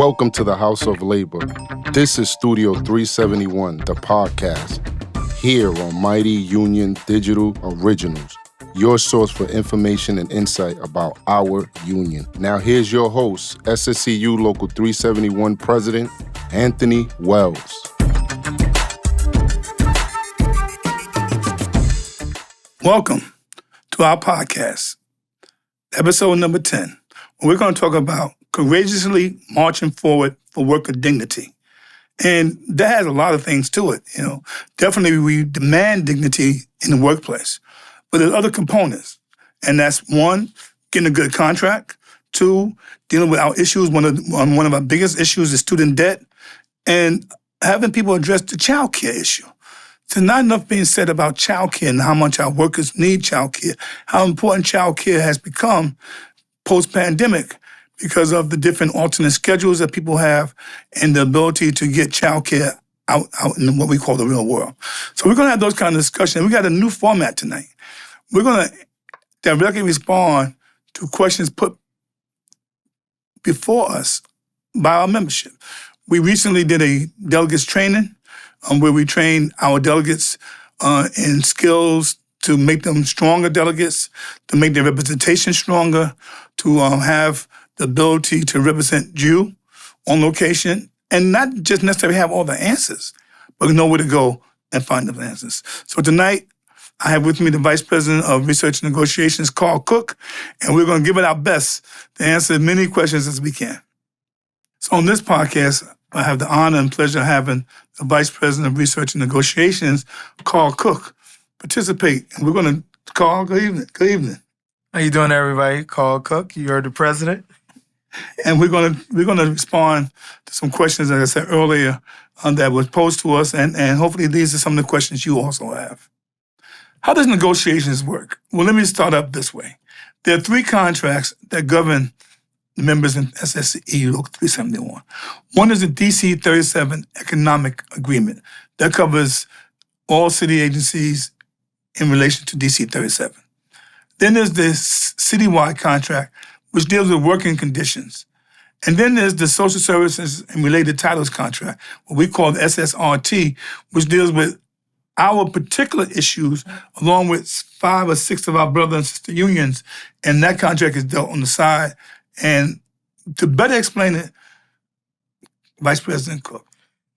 Welcome to the House of Labor. This is Studio 371, the podcast. Here on Mighty Union Digital Originals, your source for information and insight about our union. Now here's your host, SSCU Local 371 President, Anthony Wells. Welcome to our podcast, episode number 10. We're going to talk about courageously marching forward for worker dignity. And that has a lot of things to it, Definitely we demand dignity in the workplace. But there's other components. And that's one, getting a good contract. Two, dealing with our issues. One of our biggest issues is student debt. And having people address the child care issue. There's not enough being said about child care and how much our workers need child care, how important child care has become post-pandemic because of the different alternate schedules that people have and the ability to get child care out in what we call the real world. So we're going to have those kind of discussions. We got a new format tonight. We're going to directly respond to questions put before us by our membership. We recently did a delegates training where we trained our delegates in skills to make them stronger delegates, to make their representation stronger, to have the ability to represent you on location, and not just necessarily have all the answers, but know where to go and find the answers. So tonight, I have with me the Vice President of Research and Negotiations, Carl Cook, and we're going to give it our best to answer as many questions as we can. So on this podcast, I have the honor and pleasure of having the Vice President of Research and Negotiations, Carl Cook, participate. And we're going to, Carl, good evening. Good evening. How you doing, everybody? Carl Cook, you're the president. And we're going to respond to some questions, as I said earlier, that was posed to us, and hopefully these are some of the questions you also have. How does negotiations work? Well, let me start up this way. There are three contracts that govern the members in SSCU Local 371. One is the DC 37 Economic Agreement. That covers all city agencies in relation to DC 37. Then there's the citywide contract, which deals with working conditions. And then there's the social services and related titles contract, what we call the SSRT, which deals with our particular issues, along with 5 or 6 of our brother and sister unions. And that contract is dealt on the side. And to better explain it, Vice President Cook.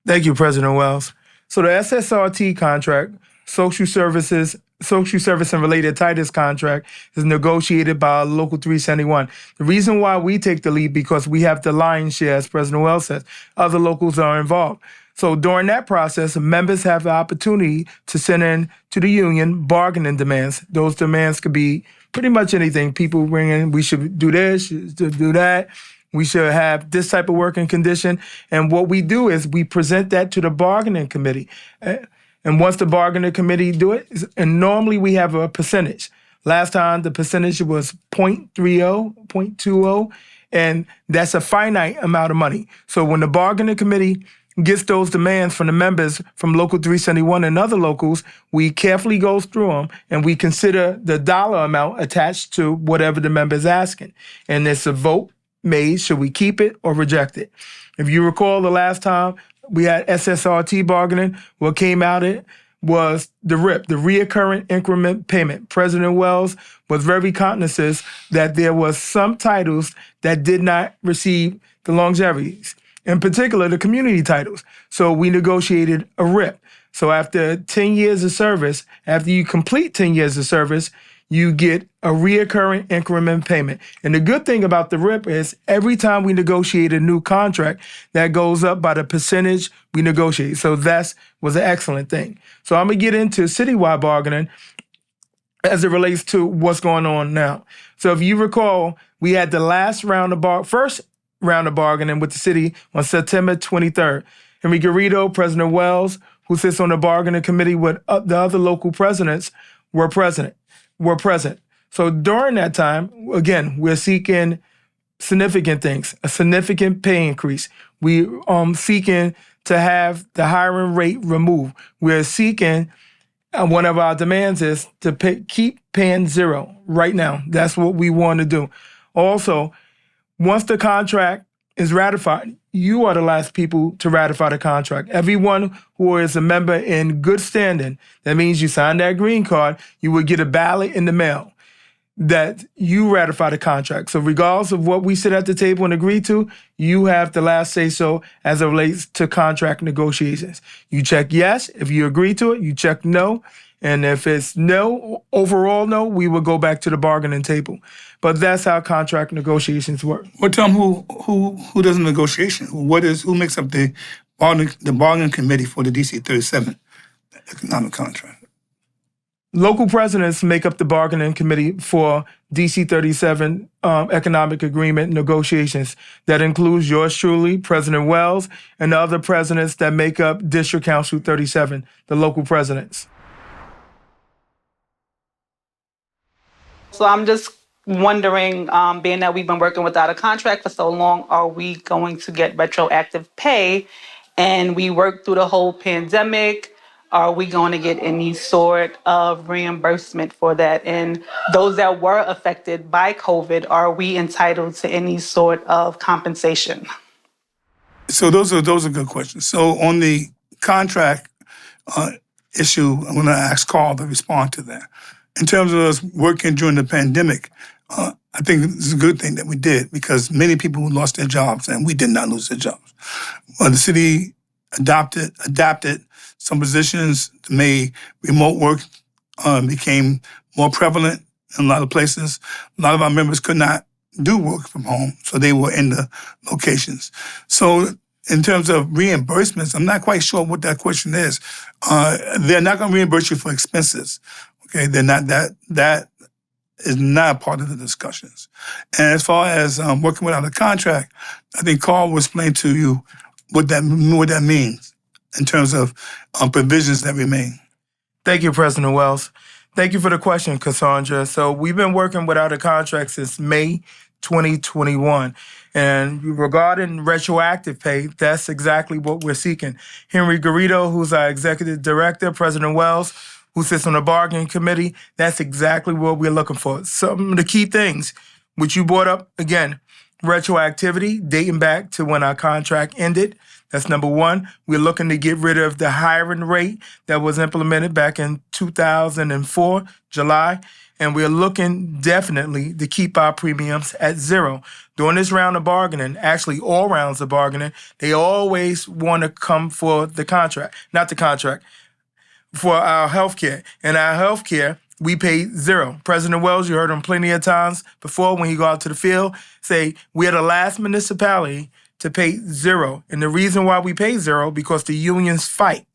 Thank you, President Wells. So the SSRT contract, social service and related titles contract, is negotiated by Local 371. The reason why we take the lead, because we have the lion's share, as President Wells says. Other locals are involved. So during that process, members have the opportunity to send in to the union bargaining demands. Those demands could be pretty much anything. People bring in, we should do this, should do that. We should have this type of working condition. And what we do is we present that to the bargaining committee. And once the bargaining committee do it, and normally we have a percentage. Last time the percentage was 0.30, 0.20, and that's a finite amount of money. So when the bargaining committee gets those demands from the members from Local 371 and other locals, we carefully go through them and we consider the dollar amount attached to whatever the member is asking. And it's a vote made, should we keep it or reject it? If you recall the last time we had SSRT bargaining, what came out of it was the RIP, the reoccurring increment payment. President Wells was very cognizant that there was some titles that did not receive the longevities, in particular the community titles. So we negotiated a RIP. So after 10 years of service, after you complete 10 years of service, you get a reoccurring increment payment. And the good thing about the RIP is every time we negotiate a new contract, that goes up by the percentage we negotiate. So that was an excellent thing. So I'm going to get into citywide bargaining as it relates to what's going on now. So if you recall, we had the first round of bargaining with the city on September 23rd. Henry Garrido, President Wells, who sits on the bargaining committee with the other local presidents, were present. So during that time, again, we're seeking significant things, a significant pay increase. We seeking to have the hiring rate removed. We're seeking, one of our demands is to keep paying zero right now. That's what we want to do. Also, once the contract is ratified, you are the last people to ratify the contract. Everyone who is a member in good standing, that means you signed that green card, you would get a ballot in the mail that you ratify the contract. So regardless of what we sit at the table and agree to, you have the last say-so as it relates to contract negotiations. You check yes. If you agree to it, you check no. And if it's no, overall no, we will go back to the bargaining table. But that's how contract negotiations work. Well, tell them who does the negotiation? Who makes up the bargaining committee for the DC 37 economic contract? Local presidents make up the bargaining committee for DC 37 economic agreement negotiations. That includes yours truly, President Wells, and the other presidents that make up District Council 37, the local presidents. So I'm just wondering, being that we've been working without a contract for so long, are we going to get retroactive pay? And we worked through the whole pandemic. Are we going to get any sort of reimbursement for that? And those that were affected by COVID, are we entitled to any sort of compensation? So those are good questions. So on the contract issue, I'm going to ask Carl to respond to that. In terms of us working during the pandemic, I think it's a good thing that we did because many people lost their jobs and we did not lose their jobs. The city adapted some positions, made remote work became more prevalent in a lot of places. A lot of our members could not do work from home, so they were in the locations. So in terms of reimbursements, I'm not quite sure what that question is. They're not going to reimburse you for expenses. Okay, they're not that is not a part of the discussions. And as far as working without a contract, I think Carl will explain to you what that means in terms of provisions that remain. Thank you, President Wells. Thank you for the question, Cassandra. So we've been working without a contract since May 2021. And regarding retroactive pay, that's exactly what we're seeking. Henry Garrido, who's our executive director, President Wells, who sits on the bargaining committee, that's exactly what we're looking for. Some of the key things, which you brought up, again, retroactivity dating back to when our contract ended. That's number one. We're looking to get rid of the hiring rate that was implemented back in 2004, July. And we're looking definitely to keep our premiums at zero. During this round of bargaining, actually all rounds of bargaining, they always want to come for the contract, not the contract, for our health care. And our health care, we pay zero. President Wells, you heard him plenty of times before when he go out to the field, say, we're the last municipality to pay zero. And the reason why we pay zero, because the unions fight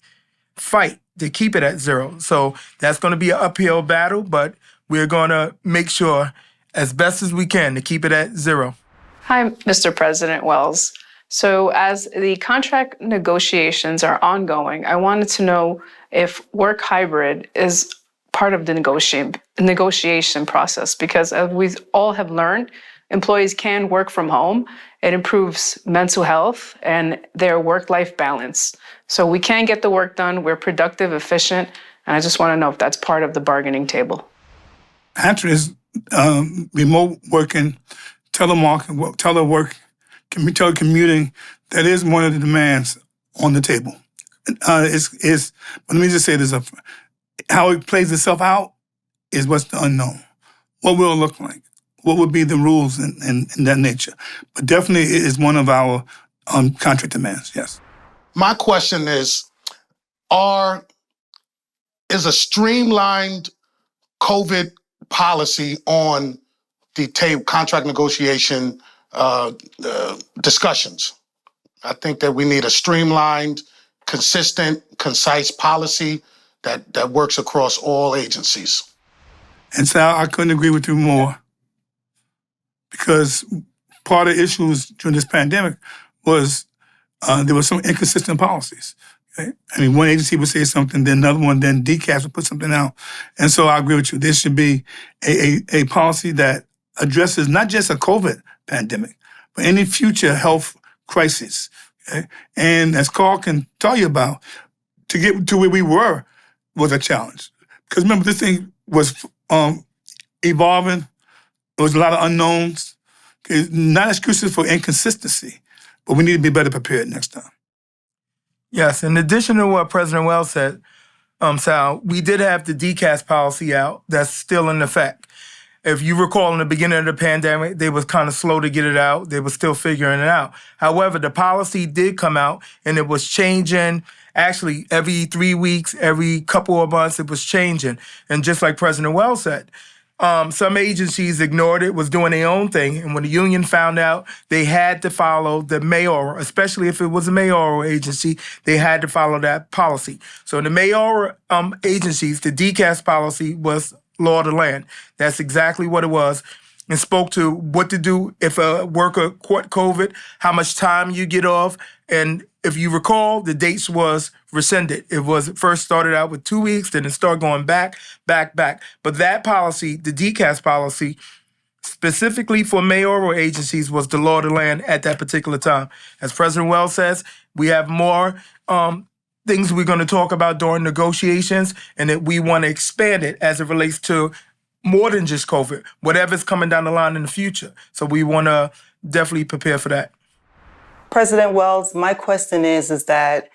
to keep it at zero. So that's going to be an uphill battle, but we're going to make sure as best as we can to keep it at zero. Hi, Mr. President Wells. So as the contract negotiations are ongoing, I wanted to know if work hybrid is part of the negotiation process, because as we all have learned, employees can work from home. It improves mental health and their work-life balance. So we can get the work done, we're productive, efficient, and I just want to know if that's part of the bargaining table. Answer is remote working, telework, telecommuting. That is one of the demands on the table. Let me just say this up front. How it plays itself out is what's the unknown. What will it look like? What would be the rules in that nature? But definitely it is one of our contract demands, yes. My question is a streamlined COVID policy on the table, contract negotiation discussions? I think that we need a streamlined, consistent, concise policy that works across all agencies. And Sal, I couldn't agree with you more, because part of the issues during this pandemic was there were some inconsistent policies. Okay? I mean, one agency would say something, then another one, then DCAS would put something out. And so I agree with you. There should be a policy that addresses not just a COVID pandemic, but any future health crisis. Okay? And as Carl can tell you about, to get to where we were was a challenge. Because remember, this thing was evolving. There was a lot of unknowns. Okay? Not excuses for inconsistency, but we need to be better prepared next time. Yes, in addition to what President Wells said, Sal, we did have the DCAS policy out that's still in effect. If you recall, in the beginning of the pandemic, they was kind of slow to get it out. They were still figuring it out. However, the policy did come out, and it was changing. Actually, every 3 weeks, every couple of months, it was changing. And just like President Wells said, some agencies ignored it, was doing their own thing. And when the union found out, they had to follow the mayoral, especially if it was a mayoral agency, they had to follow that policy. So in the mayoral agencies, the DCAS policy was law of the land. That's exactly what it was, and spoke to what to do if a worker caught COVID, how much time you get off. And if you recall, the dates was rescinded. It was first started out with 2 weeks, then it started going back. But that policy, the DCAS policy, specifically for mayoral agencies, was the law of the land at that particular time. As President Wells says, we have more things we're going to talk about during negotiations, and that we want to expand it as it relates to more than just COVID, whatever's coming down the line in the future. So we want to definitely prepare for that. President Wells, my question is that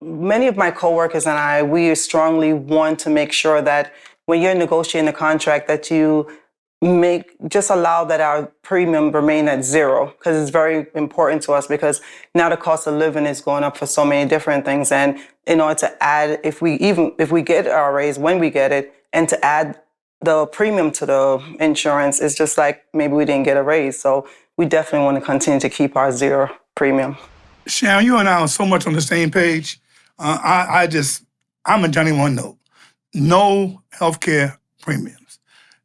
many of my coworkers and I, we strongly want to make sure that when you're negotiating a contract that you just allow that our premium remain at zero, because it's very important to us, because now the cost of living is going up for so many different things. And in order to add, if we get our raise, when we get it, and to add the premium to the insurance, it's just like maybe we didn't get a raise. So we definitely want to continue to keep our zero premium. Sharon, you and I are so much on the same page. I'm a Johnny One Note. No healthcare premiums.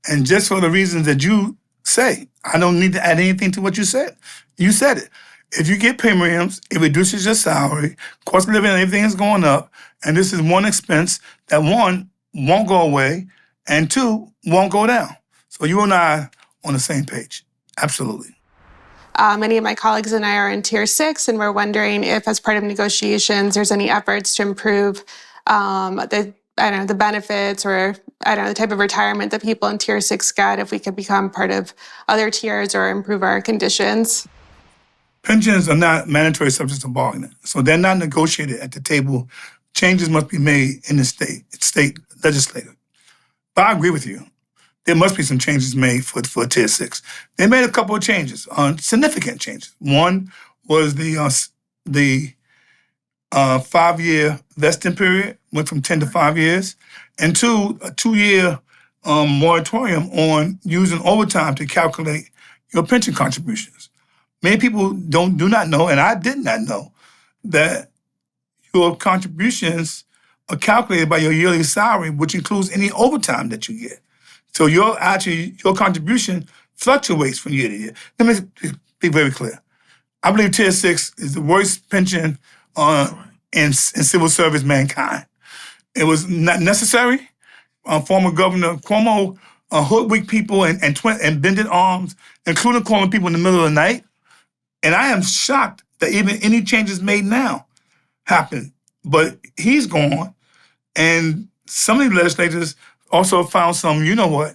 And just for the reasons that you say, I don't need to add anything to what you said. You said it. If you get premiums, it reduces your salary, cost of living and everything is going up, and this is one expense that, one, won't go away, and two, won't go down. So you and I are on the same page. Absolutely. Many of my colleagues and I are in Tier 6, and we're wondering if, as part of negotiations, there's any efforts to improve the benefits, or the type of retirement that people in Tier 6 get, if we could become part of other tiers or improve our conditions. Pensions are not mandatory subjects of bargaining, so they're not negotiated at the table. Changes must be made in the state legislature. But I agree with you. There must be some changes made for Tier 6. They made a couple of changes, significant changes. One was the 5-year vesting period, went from 10 to 5 years, and two, a 2-year moratorium on using overtime to calculate your pension contributions. Many people do not know, and I did not know, that your contributions are calculated by your yearly salary, which includes any overtime that you get. So your contribution fluctuates from year to year. Let me be very clear. I believe Tier 6 is the worst pension in civil service mankind. It was not necessary. Former Governor Cuomo hoodwinked people and bended arms, including calling people in the middle of the night. And I am shocked that even any changes made now happen. But he's gone, and some of the legislators also found some, you know what,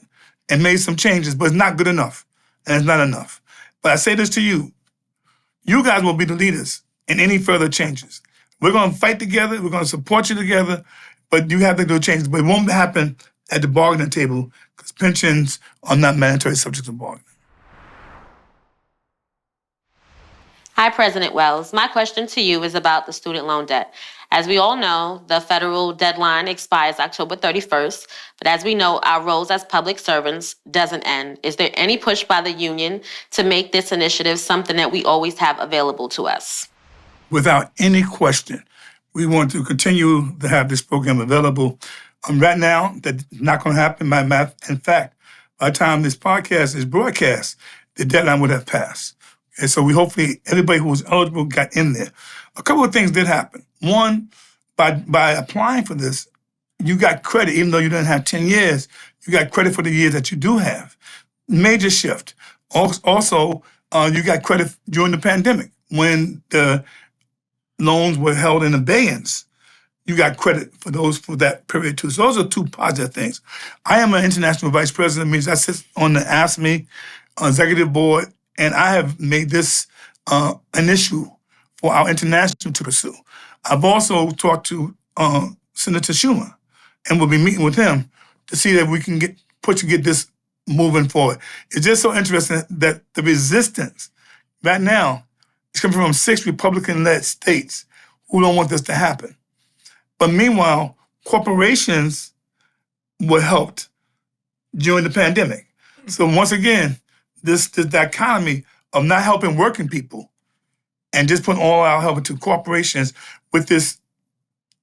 and made some changes, but it's not good enough, and it's not enough. But I say this to you. You guys will be the leaders in any further changes. We're going to fight together. We're going to support you together, but you have to do changes. But it won't happen at the bargaining table, because pensions are not mandatory subjects of bargaining. Hi, President Wells. My question to you is about the student loan debt. As we all know, the federal deadline expires October 31st, but as we know, our roles as public servants doesn't end. Is there any push by the union to make this initiative something that we always have available to us? Without any question, we want to continue to have this program available. Right now, that's not going to happen by math. In fact, by the time this podcast is broadcast, the deadline would have passed. And so hopefully everybody who was eligible got in there. A couple of things did happen. One, by applying for this, you got credit, even though you didn't have 10 years, you got credit for the years that you do have. Major shift. Also, you got credit during the pandemic when the loans were held in abeyance. You got credit for that period too. So those are two positive things. I am an international vice president, means I sit on the AFSCME executive board, and I have made this an issue for our international to pursue. I've also talked to Senator Schumer, and we'll be meeting with him to see that we can get this moving forward. It's just so interesting that the resistance right now is coming from 6 Republican-led states who don't want this to happen. But meanwhile, corporations were helped during the pandemic. So once again, this dichotomy of not helping working people and just putting all our help into corporations with this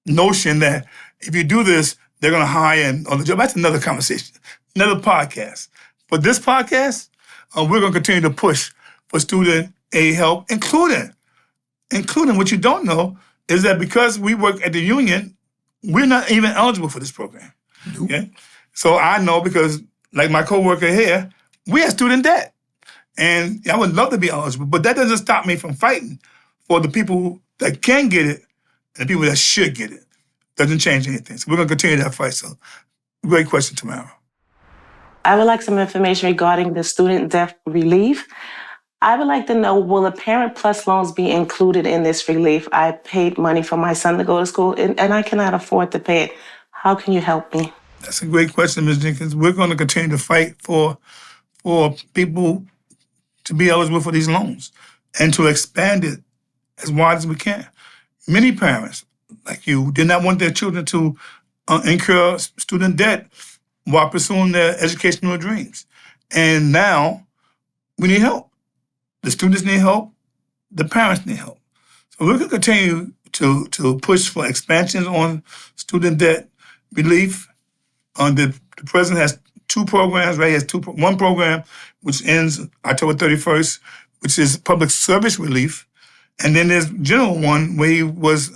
notion that if you do this, they're going to hire on the job. That's another conversation, another podcast. But this podcast, we're going to continue to push for student aid help, including what you don't know is that because we work at the union, we're not even eligible for this program. Okay? So I know because, like my coworker here, we have student debt. And I would love to be eligible, but that doesn't stop me from fighting for the people that can get it and the people that should get it. Doesn't change anything. So we're going to continue that fight. So great question, Tamara. I would like some information regarding the student debt relief. I would like to know, will the Parent Plus loans be included in this relief? I paid money for my son to go to school, and I cannot afford to pay it. How can you help me? That's a great question, Ms. Jenkins. We're going to continue to fight for people to be eligible for these loans and to expand it as wide as we can. Many parents, like you, did not want their children to incur student debt while pursuing their educational dreams. And now we need help. The students need help. The parents need help. So we're going to continue to push for expansions on student debt relief. The president has 2 programs, right? He has one program which ends October 31st, which is public service relief. And then there's general one where he was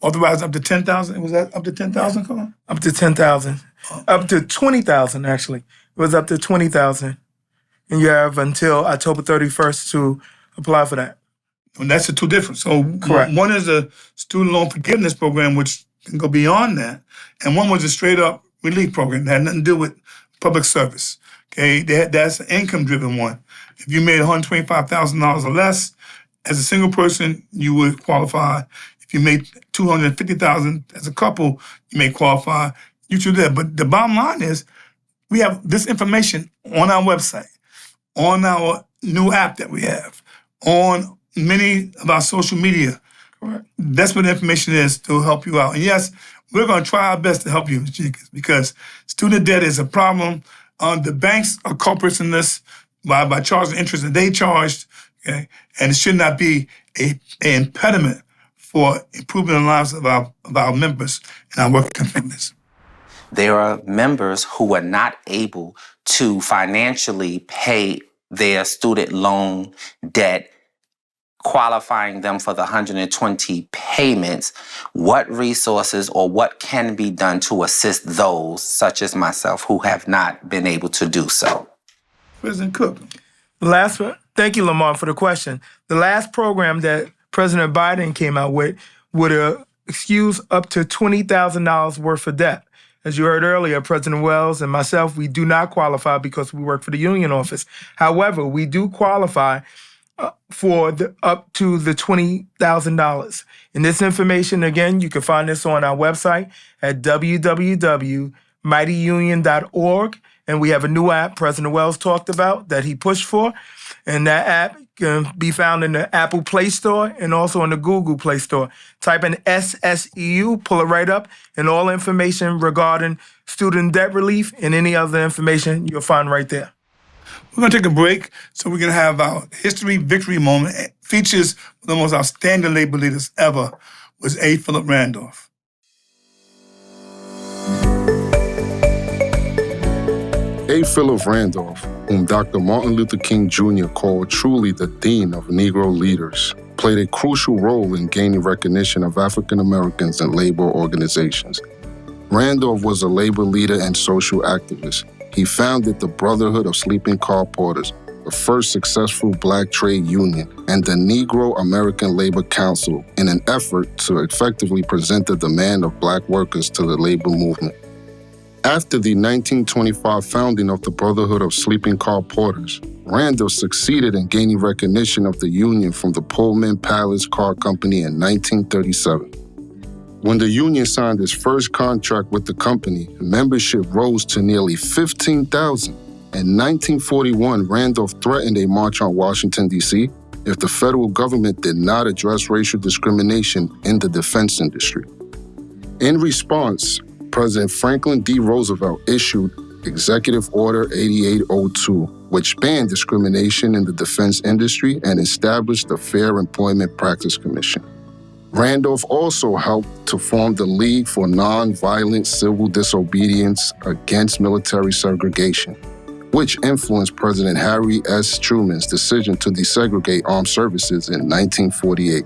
authorized up to 10,000. Was that up to 10,000, Colin? Up to 10,000. Up to 20,000, actually. It was up to 20,000. And you have until October 31st to apply for that. And that's the 2 different. So Correct. One is a student loan forgiveness program, which can go beyond that. And one was a straight up relief program that had nothing to do with public service. Okay, that's an income-driven one. If you made $125,000 or less, as a single person, you would qualify. If you made $250,000 as a couple, you may qualify. You should do that. But the bottom line is, we have this information on our website, on our new app that we have, on many of our social media. Correct. That's what the information is to help you out. And yes, we're going to try our best to help you, Ms. Jenkins, because student debt is a problem. The banks are culprits in this by charging interest that they charged, okay? And it should not be an impediment for improving the lives of our members and our working families. There are members who are not able to financially pay their student loan debt, qualifying them for the 120 payments. What resources or what can be done to assist those, such as myself, who have not been able to do so? President Cook. Thank you, Lamar, for the question. The last program that President Biden came out with would excuse up to $20,000 worth of debt. As you heard earlier, President Wells and myself, we do not qualify because we work for the union office. However, we do qualify for up to the $20,000. And this information, again, you can find this on our website at www.mightyunion.org. And we have a new app President Wells talked about that he pushed for. And that app can be found in the Apple Play Store and also in the Google Play Store. Type in SSEU, pull it right up, and all information regarding student debt relief and any other information you'll find right there. We're going to take a break so we can have our history victory moment. It features one of the most outstanding labor leaders ever, was A. Philip Randolph. A. Philip Randolph, whom Dr. Martin Luther King Jr. called truly the dean of Negro leaders, played a crucial role in gaining recognition of African Americans in labor organizations. Randolph was a labor leader and social activist. He founded the Brotherhood of Sleeping Car Porters, the first successful Black trade union, and the Negro American Labor Council in an effort to effectively present the demand of Black workers to the labor movement. After the 1925 founding of the Brotherhood of Sleeping Car Porters, Randolph succeeded in gaining recognition of the union from the Pullman Palace Car Company in 1937. When the union signed its first contract with the company, membership rose to nearly 15,000. In 1941, Randolph threatened a march on Washington, D.C. if the federal government did not address racial discrimination in the defense industry. In response, President Franklin D. Roosevelt issued Executive Order 8802, which banned discrimination in the defense industry and established the Fair Employment Practice Commission. Randolph also helped to form the League for Nonviolent Civil Disobedience Against Military Segregation, which influenced President Harry S. Truman's decision to desegregate armed services in 1948.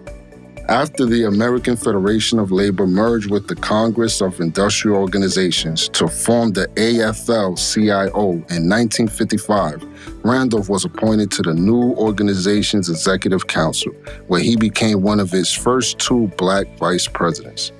After the American Federation of Labor merged with the Congress of Industrial Organizations to form the AFL-CIO in 1955, Randolph was appointed to the new organization's Executive Council, where he became one of its first 2 Black vice presidents.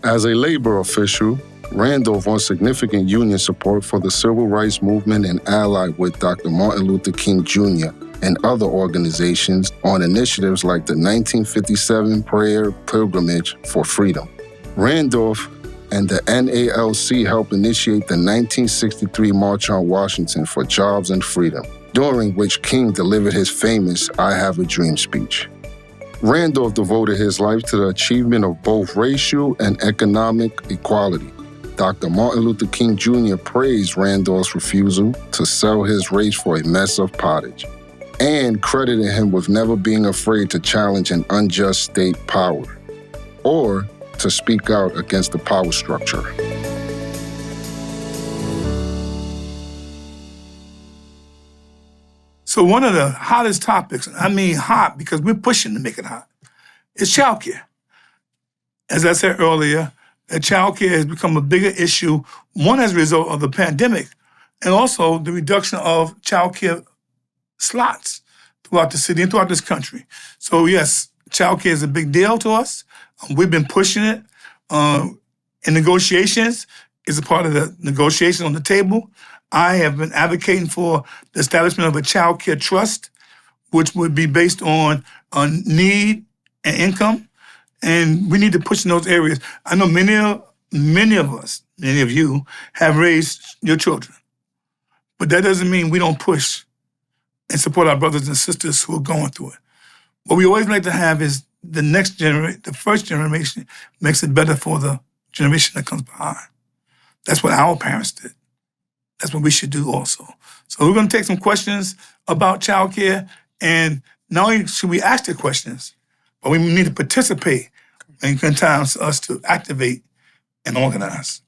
As a labor official, Randolph won significant union support for the civil rights movement and allied with Dr. Martin Luther King Jr. and other organizations on initiatives like the 1957 Prayer Pilgrimage for Freedom. Randolph and the NALC helped initiate the 1963 March on Washington for Jobs and Freedom, during which King delivered his famous I Have a Dream speech. Randolph devoted his life to the achievement of both racial and economic equality. Dr. Martin Luther King Jr. praised Randolph's refusal to sell his race for a mess of pottage, and credited him with never being afraid to challenge an unjust state power or to speak out against the power structure. So one of the hottest topics, I mean hot because we're pushing to make it hot, is childcare. As I said earlier, that childcare has become a bigger issue, one as a result of the pandemic, and also the reduction of childcare slots throughout the city and throughout this country. So yes, childcare is a big deal to us. We've been pushing it. In negotiations, it's a part of the negotiation on the table. I have been advocating for the establishment of a childcare trust, which would be based on need and income. And we need to push in those areas. I know many of us, many of you, have raised your children. But that doesn't mean we don't push and support our brothers and sisters who are going through it. What we always like to have is the next generation, the first generation, makes it better for the generation that comes behind. That's what our parents did. That's what we should do also. So we're going to take some questions about childcare, and not only should we ask the questions, but we need to participate and sometimes us to activate and organize.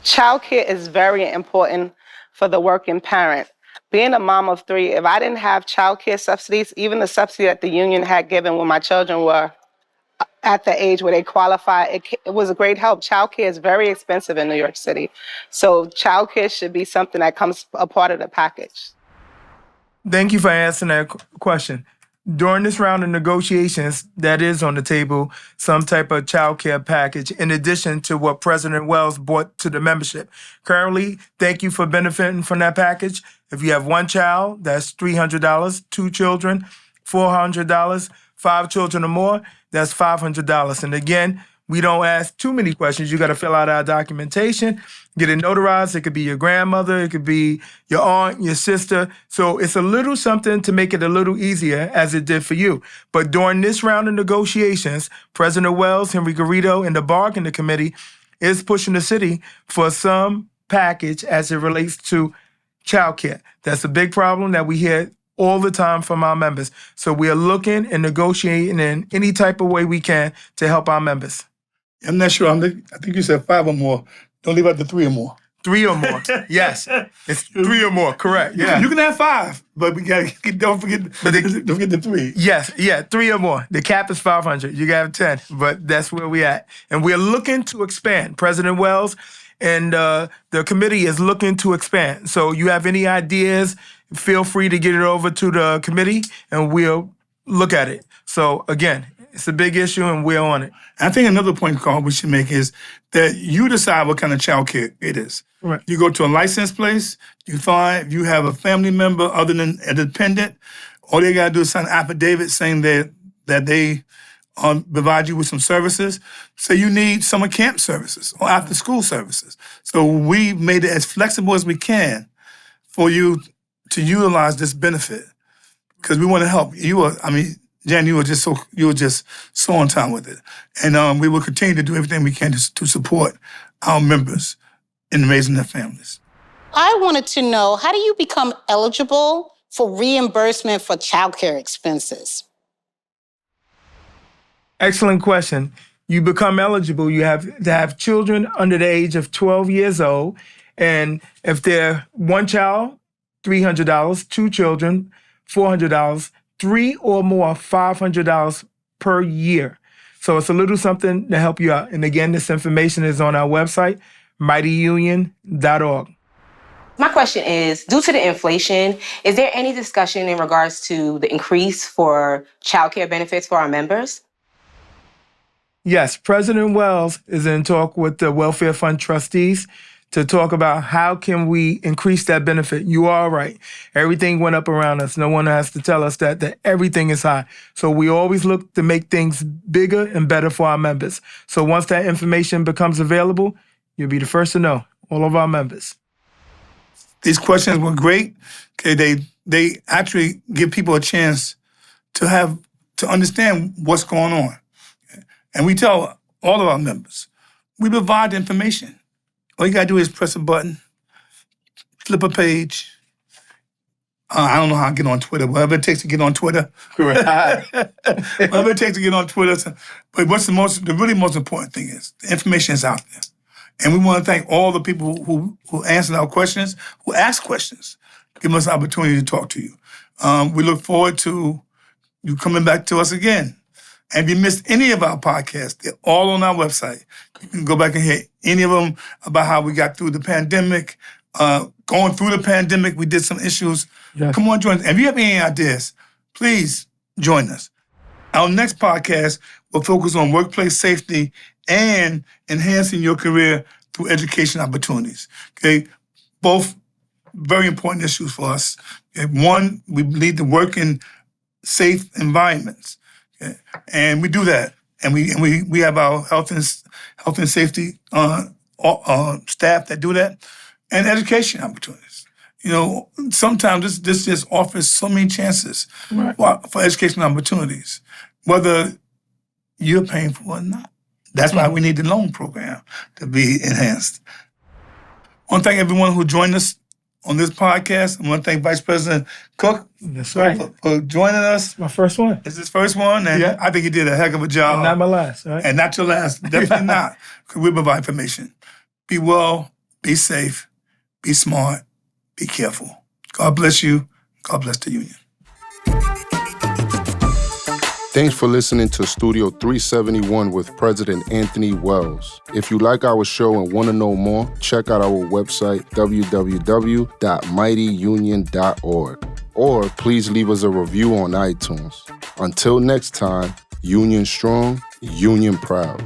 Childcare is very important for the working parent. Being a mom of 3, if I didn't have childcare subsidies, even the subsidy that the union had given when my children were at the age where they qualify, it was a great help. Childcare is very expensive in New York City. So childcare should be something that comes a part of the package. Thank you for answering that question. During this round of negotiations, that is on the table, some type of child care package, in addition to what President Wells brought to the membership. Currently, thank you for benefiting from that package. If you have 1 child, that's $300, 2 children, $400, 5 children or more, that's $500. And again, we don't ask too many questions. You got to fill out our documentation, get it notarized. It could be your grandmother, it could be your aunt, your sister. So it's a little something to make it a little easier, as it did for you. But during this round of negotiations, President Wells, Henry Garrido, and the bargaining committee is pushing the city for some package as it relates to childcare. That's a big problem that we hear all the time from our members. So we are looking and negotiating in any type of way we can to help our members. I'm not sure. I think you said 5 or more. Don't leave out the 3 or more. 3 or more. Yes. It's 3 or more. Correct. Yeah. You can have 5, but we gotta don't forget the 3. Yes. Yeah. 3 or more. The cap is 500. You got 10, but that's where we at. And we're looking to expand. President Wells and the committee is looking to expand. So you have any ideas, feel free to get it over to the committee and we'll look at it. So again, It's a big issue, and we're on it. I think another point, Carl, we should make is that you decide what kind of child care it is. Right. You go to a licensed place, you find if you have a family member other than a dependent, all they got to do is sign an affidavit saying that they provide you with some services. So you need summer camp services or after school services. So we made it as flexible as we can for you to utilize this benefit because we want to help. Jan, you were just so on time with it. And we will continue to do everything we can to support our members in raising their families. I wanted to know, how do you become eligible for reimbursement for childcare expenses? Excellent question. You become eligible. You have to have children under the age of 12 years old. And if they're one child, $300, two children, $400, three or more, $500 per year. So it's a little something to help you out. And again, this information is on our website, mightyunion.org. My question is, due to the inflation, is there any discussion in regards to the increase for child care benefits for our members? Yes, President Wells is in talk with the Welfare Fund trustees to talk about how can we increase that benefit. You are right. Everything went up around us. No one has to tell us that everything is high. So we always look to make things bigger and better for our members. So once that information becomes available, you'll be the first to know, all of our members. These questions were great. Okay, they actually give people a chance to understand what's going on. And we tell all of our members, we provide the information. All you gotta do is press a button, flip a page. I don't know how to get on Twitter, whatever it takes to get on Twitter. Right. Whatever it takes to get on Twitter. But the really most important thing is the information is out there. And we want to thank all the people who answered our questions, who asked questions, giving us the opportunity to talk to you. We look forward to you coming back to us again. And if you missed any of our podcasts, they're all on our website. You can go back and hear any of them about how we got through the pandemic. Going through the pandemic, we did some issues. Yes. Come on, join us. If you have any ideas, please join us. Our next podcast will focus on workplace safety and enhancing your career through education opportunities. Okay, both very important issues for us. Okay? One, we need to work in safe environments. Okay? And we do that. And we have our health and safety staff that do that, and education opportunities. You know, sometimes this just offers so many chances for education opportunities, whether you're paying for it or not. That's why we need the loan program to be enhanced. I want to thank everyone who joined us on this podcast. I want to thank Vice President Cook for joining us. My first one. It's his first one, and I think he did a heck of a job. And not my last, right? And not your last. Definitely not, because we provide information. Be well, be safe, be smart, be careful. God bless you. God bless the Union. Thanks for listening to Studio 371 with President Anthony Wells. If you like our show and want to know more, check out our website, www.mightyunion.org. Or please leave us a review on iTunes. Until next time, Union strong, Union proud.